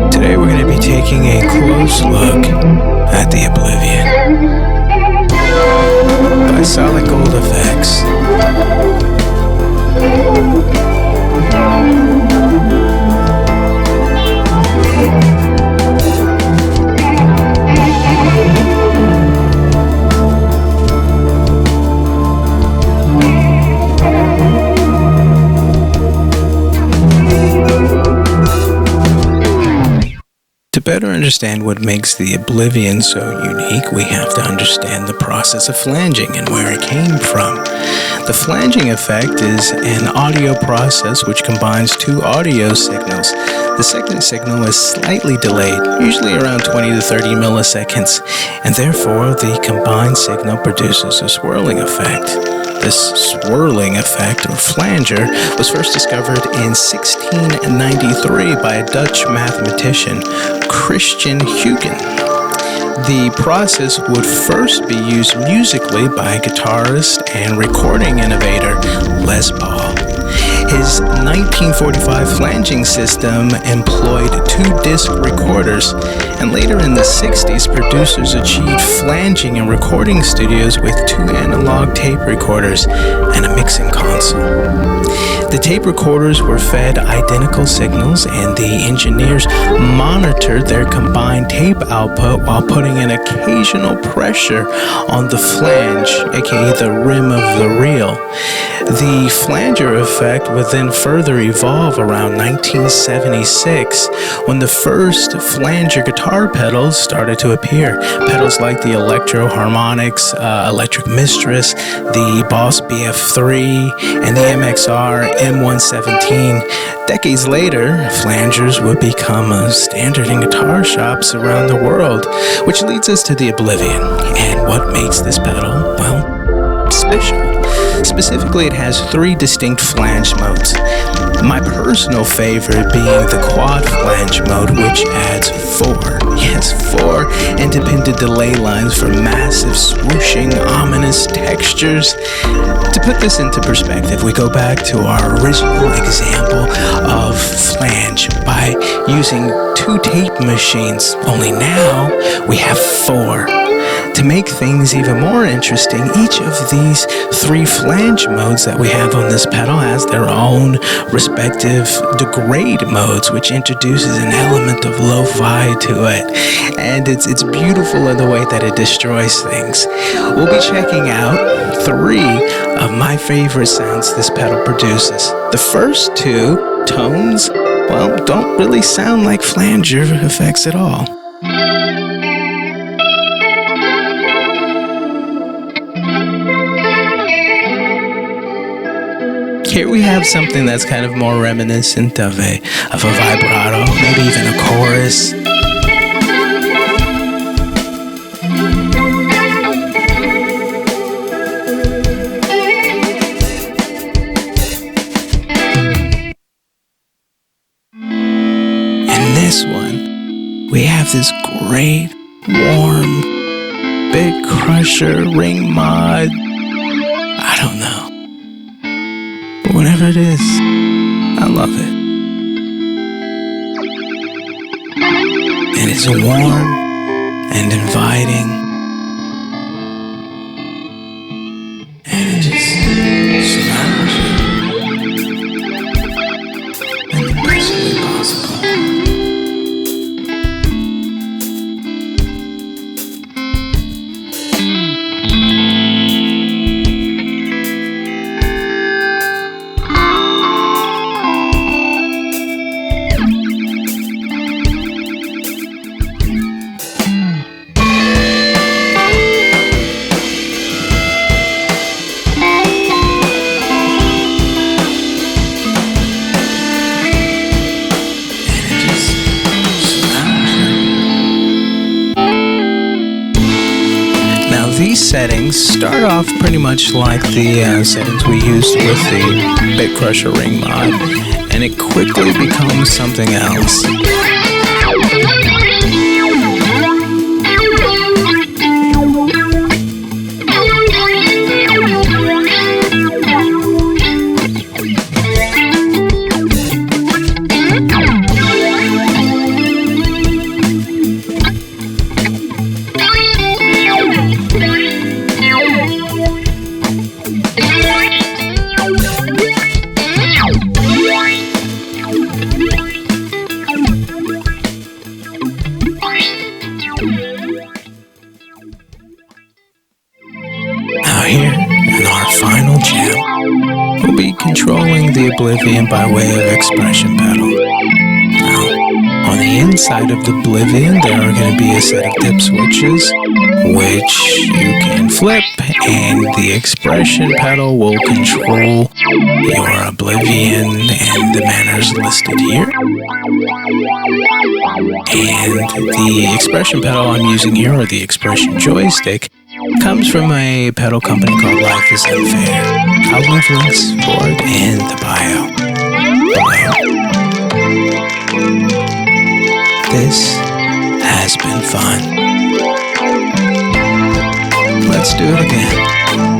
Today we're going to be taking a close look at the Oblivion by Solid Gold Fx. To better understand what makes the Oblivion so unique, we have to understand the process of flanging and where it came from. The flanging effect is an audio process which combines two audio signals. The second signal is slightly delayed, usually around 20 to 30 milliseconds, and therefore the combined signal produces a swirling effect. This swirling effect, or flanger, was first discovered in 1693 by a Dutch mathematician, Christian Huygens. The process would first be used musically by guitarist and recording innovator Les Paul. His 1945 flanging system employed 2-disc recorders, and later in the 60s, producers achieved flanging in recording studios with 2 analog tape recorders and a mixing console. The tape recorders were fed identical signals, and the engineers monitored their combined tape output while putting an occasional pressure on the flange, aka the rim of the reel. The flanger effect would then further evolve around 1976 when the first flanger guitar pedals started to appear. Pedals like the Electro Harmonix, Electric Mistress, the Boss BF3, and the MXR M117. Decades later, flangers would become a standard in guitar shops around the world, which leads us to the Oblivion. And what makes this pedal, well, special? Specifically, it has 3 distinct flange modes. My personal favorite being the quad flange mode, which adds 4 independent delay lines for massive swooshing, ominous textures. To put this into perspective, we go back to our original example of flange by using 2 tape machines, only now we have 4. To make things even more interesting, each of these 3 flange modes that we have on this pedal has their own respective degrade modes, which introduces an element of lo-fi to it. And it's beautiful in the way that it destroys things. We'll be checking out 3 of my favorite sounds this pedal produces. The first 2 tones, well, don't really sound like flanger effects at all. Here we have something that's kind of more reminiscent of a vibrato, maybe even a chorus. And this one, we have this great, warm, big crusher ring mod. I don't know. Whatever it is, I love it. And it's warm and inviting. And it just surrounds you in the best way possible. These settings start off pretty much like the settings we used with the Bit Crusher Ring mod, and it quickly becomes something else. Now here, in our final jam, we'll be controlling the Oblivion by way of expression pedal. Now, on the inside of the Oblivion, there are going to be a set of dip switches, which you can flip, and the expression pedal will control your Oblivion in the manners listed here. And the expression pedal I'm using here, or the expression joystick, comes from a pedal company called Life is Unfair. I'll leave links for it in the bio below. This has been fun. Let's do it again.